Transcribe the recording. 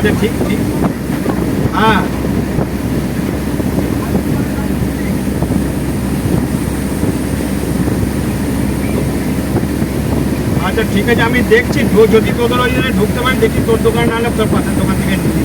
আচ্ছা ঠিক ঠিক, হ্যাঁ আচ্ছা ঠিক আছে, আমি দেখছি যদি তোদের ওই জন্য ঢুকতে পারি, দেখি তোর দোকান নাহলে তোর পাশের দোকান থেকে নিয়ে